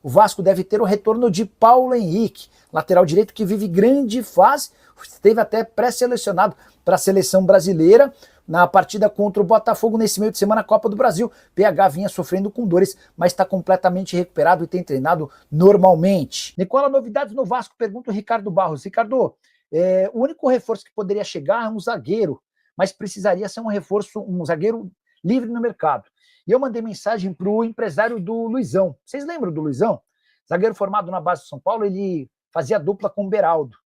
o Vasco deve ter o retorno de Paulo Henrique, lateral direito que vive grande fase, esteve até pré-selecionado para a seleção brasileira na partida contra o Botafogo nesse meio de semana, Copa do Brasil. PH vinha sofrendo com dores, mas está completamente recuperado e tem treinado normalmente. Nicola, novidades no Vasco? Pergunta o Ricardo Barros. Ricardo, o único reforço que poderia chegar é um zagueiro, mas precisaria ser um reforço, um zagueiro livre no mercado. E eu mandei mensagem para o empresário do Luizão. Vocês lembram do Luizão? Zagueiro formado na base do São Paulo, ele fazia dupla com o Beraldo.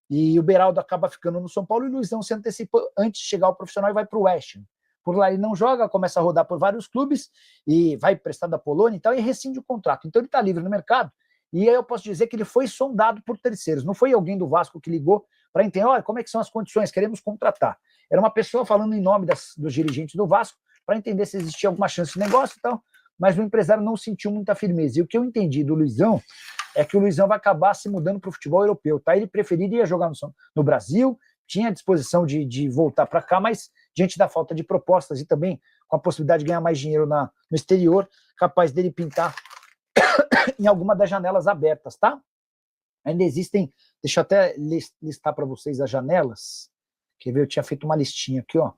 E o Beraldo acaba ficando no São Paulo e o Luizão se antecipa antes de chegar ao profissional e vai para o West Ham. Por lá ele não joga, começa a rodar por vários clubes e vai emprestado da Polônia e tal, e rescinde o contrato. Então ele está livre no mercado. E aí eu posso dizer que ele foi sondado por terceiros. Não foi alguém do Vasco que ligou para entender, olha, como é que são as condições, queremos contratar. Era uma pessoa falando em nome dos dirigentes do Vasco para entender se existia alguma chance de negócio e tal, mas o empresário não sentiu muita firmeza. E o que eu entendi do Luizão é que o Luizão vai acabar se mudando para o futebol europeu, tá? Ele preferiria jogar no Brasil, tinha a disposição de voltar para cá, mas diante da falta de propostas e também com a possibilidade de ganhar mais dinheiro no exterior, capaz dele pintar em alguma das janelas abertas, tá? Ainda existem, deixa eu até listar para vocês as janelas, quer ver, eu tinha feito uma listinha aqui, ó.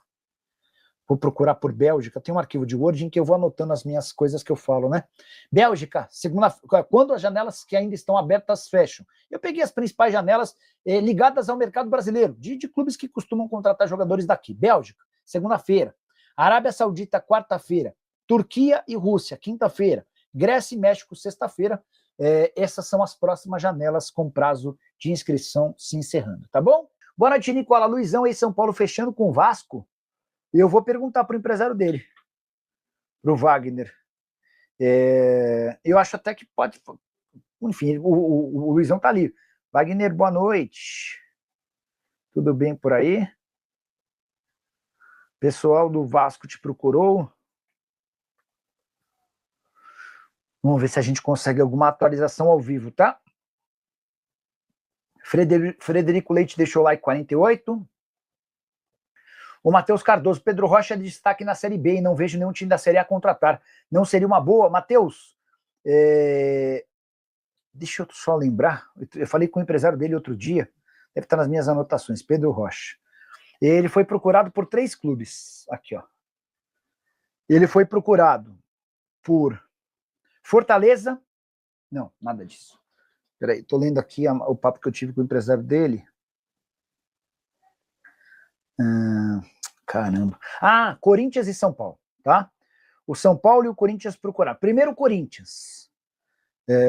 Vou procurar por Bélgica, tem um arquivo de Word em que eu vou anotando as minhas coisas que eu falo, né? Bélgica, quando as janelas que ainda estão abertas fecham. Eu peguei as principais janelas ligadas ao mercado brasileiro, de clubes que costumam contratar jogadores daqui. Bélgica, segunda-feira. Arábia Saudita, quarta-feira. Turquia e Rússia, quinta-feira. Grécia e México, sexta-feira. Essas são as próximas janelas com prazo de inscrição se encerrando, tá bom? Boa noite, Nicola. Luizão aí, São Paulo fechando com o Vasco. E eu vou perguntar para o empresário dele, para o Wagner. Eu acho até que pode... Enfim, o Luizão está ali. Wagner, boa noite. Tudo bem por aí? Pessoal do Vasco te procurou. Vamos ver se a gente consegue alguma atualização ao vivo, tá? Frederico Leite deixou like 48. O Matheus Cardoso, Pedro Rocha é de destaque na Série B e não vejo nenhum time da Série A contratar. Não seria uma boa? Matheus, deixa eu só lembrar, eu falei com o empresário dele outro dia, deve estar nas minhas anotações, Pedro Rocha. Ele foi procurado por 3 clubes, aqui ó. Ele foi procurado por Fortaleza, não, nada disso. Peraí, tô lendo aqui o papo que eu tive com o empresário dele. Caramba. Corinthians e São Paulo, tá? O São Paulo e o Corinthians procuraram. Primeiro o Corinthians.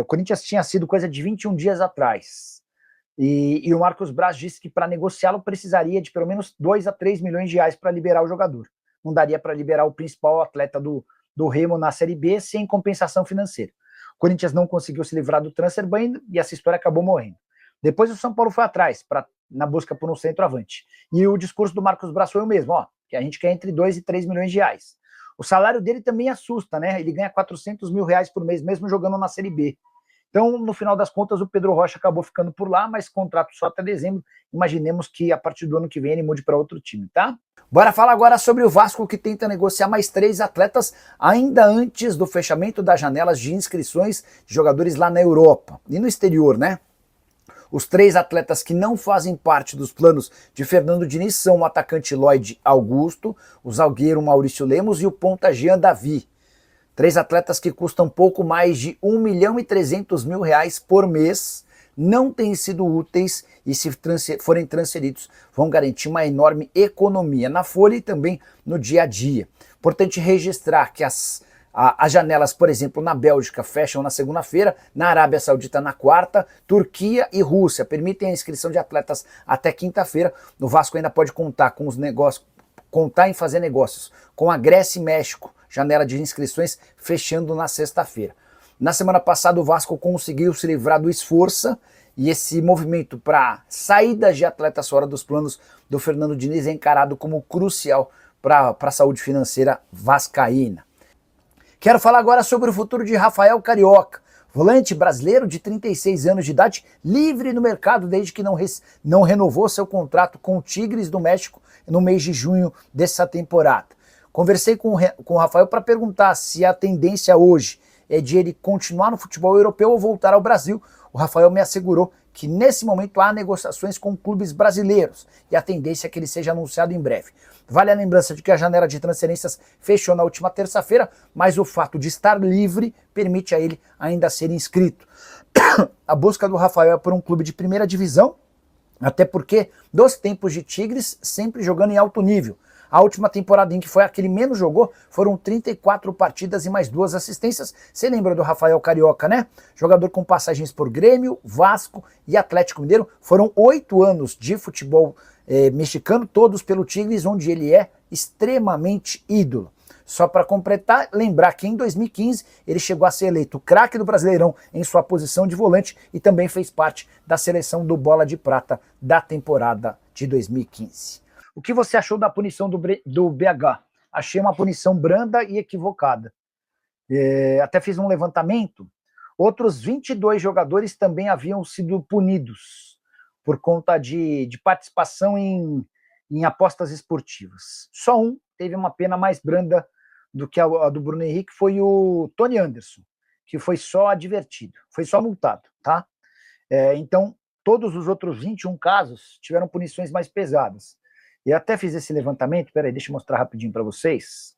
O Corinthians tinha sido coisa de 21 dias atrás. E o Marcos Braz disse que para negociá-lo precisaria de pelo menos 2 a 3 milhões de reais para liberar o jogador. Não daria para liberar o principal atleta do Remo na Série B sem compensação financeira. O Corinthians não conseguiu se livrar do transfer ban e essa história acabou morrendo. Depois o São Paulo foi atrás, na busca por um centroavante. E o discurso do Marcos Braz foi o mesmo, que a gente quer entre 2 e 3 milhões de reais. O salário dele também assusta, né? Ele ganha 400 mil reais por mês, mesmo jogando na Série B. Então, no final das contas, o Pedro Rocha acabou ficando por lá, mas contrato só até dezembro. Imaginemos que a partir do ano que vem ele mude para outro time, tá? Bora falar agora sobre o Vasco, que tenta negociar mais 3 atletas ainda antes do fechamento das janelas de inscrições de jogadores lá na Europa e no exterior, né? Os 3 atletas que não fazem parte dos planos de Fernando Diniz são o atacante Lloyd Augusto, o zagueiro Maurício Lemos e o ponta Jean Davi. 3 atletas que custam pouco mais de 1.300.000 reais por mês, não têm sido úteis e se forem transferidos vão garantir uma enorme economia na folha e também no dia a dia. Importante registrar que as janelas, por exemplo, na Bélgica fecham na segunda-feira, na Arábia Saudita na quarta, Turquia e Rússia permitem a inscrição de atletas até quinta-feira. O Vasco ainda pode contar com os negócios, contar em fazer negócios com a Grécia e México, janela de inscrições fechando na sexta-feira. Na semana passada o Vasco conseguiu se livrar do Esforça e esse movimento para saídas de atletas fora dos planos do Fernando Diniz é encarado como crucial para a saúde financeira vascaína. Quero falar agora sobre o futuro de Rafael Carioca, volante brasileiro de 36 anos de idade, livre no mercado desde que não renovou seu contrato com o Tigres do México no mês de junho dessa temporada. Conversei com o Rafael para perguntar se a tendência hoje é de ele continuar no futebol europeu ou voltar ao Brasil. O Rafael me assegurou que nesse momento há negociações com clubes brasileiros e a tendência é que ele seja anunciado em breve. Vale a lembrança de que a janela de transferências fechou na última terça-feira, mas o fato de estar livre permite a ele ainda ser inscrito. A busca do Rafael é por um clube de primeira divisão, até porque dos tempos de Tigres, sempre jogando em alto nível. A última temporada em que foi a que ele menos jogou, foram 34 partidas e mais 2 assistências. Você lembra do Rafael Carioca, né? Jogador com passagens por Grêmio, Vasco e Atlético Mineiro. Foram 8 anos de futebol mexicano, todos pelo Tigres, onde ele é extremamente ídolo. Só para completar, lembrar que em 2015 ele chegou a ser eleito craque do Brasileirão em sua posição de volante e também fez parte da seleção do Bola de Prata da temporada de 2015. O que você achou da punição do BH? Achei uma punição branda e equivocada. Até fiz um levantamento. Outros 22 jogadores também haviam sido punidos por conta de participação em apostas esportivas. Só um teve uma pena mais branda do que a do Bruno Henrique, foi o Tony Anderson, que foi só advertido, foi só multado, tá? Então, todos os outros 21 casos tiveram punições mais pesadas. E até fiz esse levantamento, peraí, deixa eu mostrar rapidinho para vocês.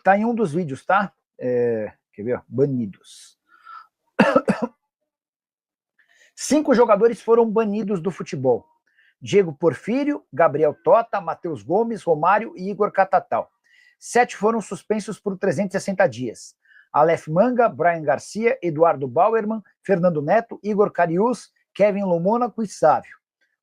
Tá em um dos vídeos, tá? Quer ver? Banidos. 5 jogadores foram banidos do futebol. Diego Porfírio, Gabriel Tota, Matheus Gomes, Romário e Igor Catatal. 7 foram suspensos por 360 dias. Aleph Manga, Brian Garcia, Eduardo Bauerman, Fernando Neto, Igor Cariús, Kevin Lomônaco e Sávio.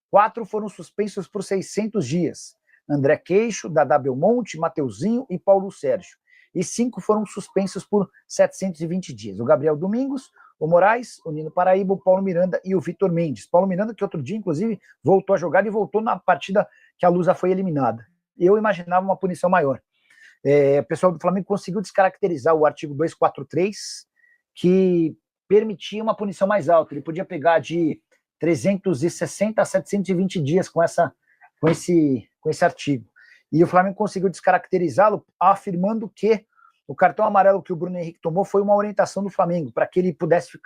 4 foram suspensos por 600 dias. André Queixo, Dadá Belmonte, Mateuzinho e Paulo Sérgio. E 5 foram suspensos por 720 dias. O Gabriel Domingos, o Moraes, o Nino Paraíba, o Paulo Miranda e o Vitor Mendes. Paulo Miranda, que outro dia, inclusive, voltou a jogar e voltou na partida que a Lusa foi eliminada. Eu imaginava uma punição maior. O pessoal do Flamengo conseguiu descaracterizar o artigo 243, que permitia uma punição mais alta. Ele podia pegar de 360 a 720 dias com esse artigo. E o Flamengo conseguiu descaracterizá-lo, afirmando que o cartão amarelo que o Bruno Henrique tomou foi uma orientação do Flamengo, para que ele pudesse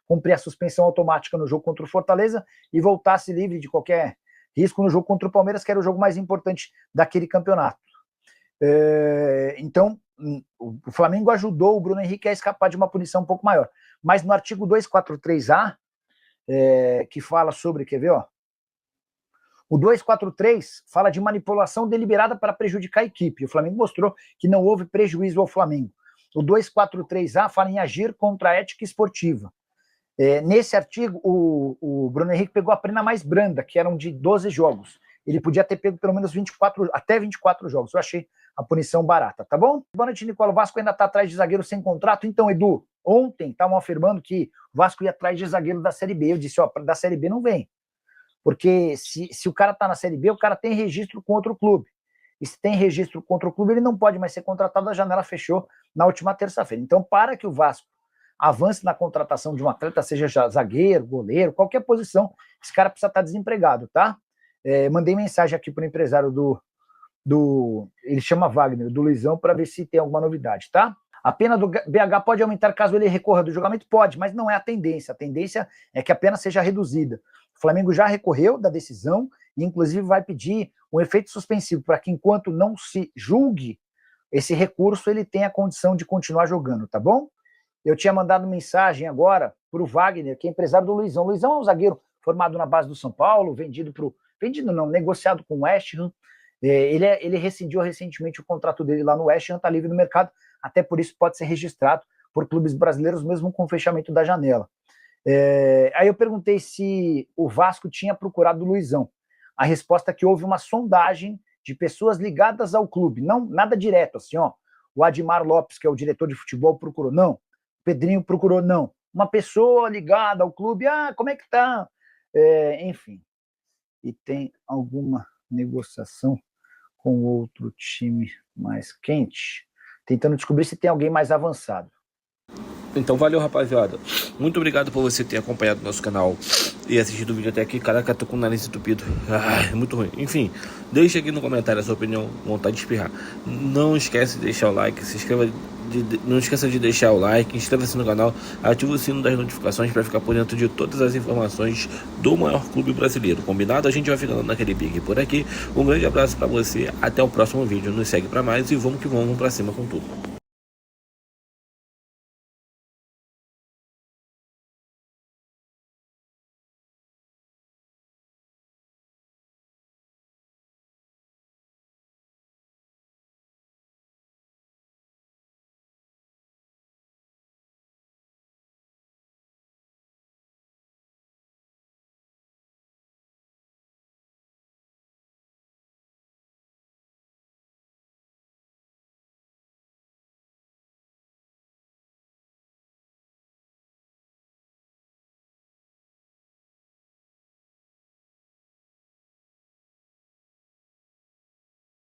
cumprir a suspensão automática no jogo contra o Fortaleza e voltasse livre de qualquer risco no jogo contra o Palmeiras, que era o jogo mais importante daquele campeonato. Então, o Flamengo ajudou o Bruno Henrique a escapar de uma punição um pouco maior. Mas no artigo 243A, que fala sobre, quer ver, ó? O 243 fala de manipulação deliberada para prejudicar a equipe. O Flamengo mostrou que não houve prejuízo ao Flamengo. O 243A fala em agir contra a ética esportiva. Nesse artigo, o Bruno Henrique pegou a pena mais branda, que eram de 12 jogos. Ele podia ter pego pelo menos até 24 jogos. Eu achei a punição barata, tá bom? Boa noite, Nicola. O Vasco ainda está atrás de zagueiro sem contrato? Então, Edu, ontem estavam afirmando que o Vasco ia atrás de zagueiro da Série B. Eu disse, ó, da Série B não vem. Porque se o cara tá na Série B, o cara tem registro com outro clube. E se tem registro contra o clube, ele não pode mais ser contratado. A janela fechou na última terça-feira. Então, para que o Vasco avance na contratação de um atleta, seja zagueiro, goleiro, qualquer posição, esse cara precisa estar desempregado, tá? Mandei mensagem aqui para o empresário ele chama Wagner, do Luizão, para ver se tem alguma novidade, tá? A pena do BH pode aumentar caso ele recorra do julgamento? Pode, mas não é a tendência. A tendência é que a pena seja reduzida. O Flamengo já recorreu da decisão e, inclusive, vai pedir um efeito suspensivo para que, enquanto não se julgue esse recurso, ele tenha a condição de continuar jogando, tá bom? Eu tinha mandado mensagem agora para o Wagner, que é empresário do Luizão. O Luizão é um zagueiro formado na base do São Paulo, negociado com o West Ham. Ele rescindiu recentemente o contrato dele lá no West Ham, está livre no mercado, até por isso pode ser registrado por clubes brasileiros, mesmo com o fechamento da janela. Aí eu perguntei se o Vasco tinha procurado o Luizão. A resposta é que houve uma sondagem de pessoas ligadas ao clube, não nada direto, assim, ó. O Admar Lopes, que é o diretor de futebol, procurou, não. O Pedrinho procurou, não. Uma pessoa ligada ao clube, como é que tá? Enfim. E tem alguma negociação com outro time mais quente? Tentando descobrir se tem alguém mais avançado. Então valeu, rapaziada. Muito obrigado por você ter acompanhado o nosso canal e assistido o vídeo até aqui. Caraca, tô com o nariz entupido. É muito ruim. Enfim, deixa aqui no comentário a sua opinião, vontade de espirrar. Não esquece de deixar o like, se inscreva não esqueça de deixar o like, inscreva-se no canal, ative o sino das notificações para ficar por dentro de todas as informações do maior clube brasileiro. Combinado? A gente vai ficando naquele pique por aqui. Um grande abraço para você, até o próximo vídeo. Nos segue para mais e vamos que vamos para cima com tudo.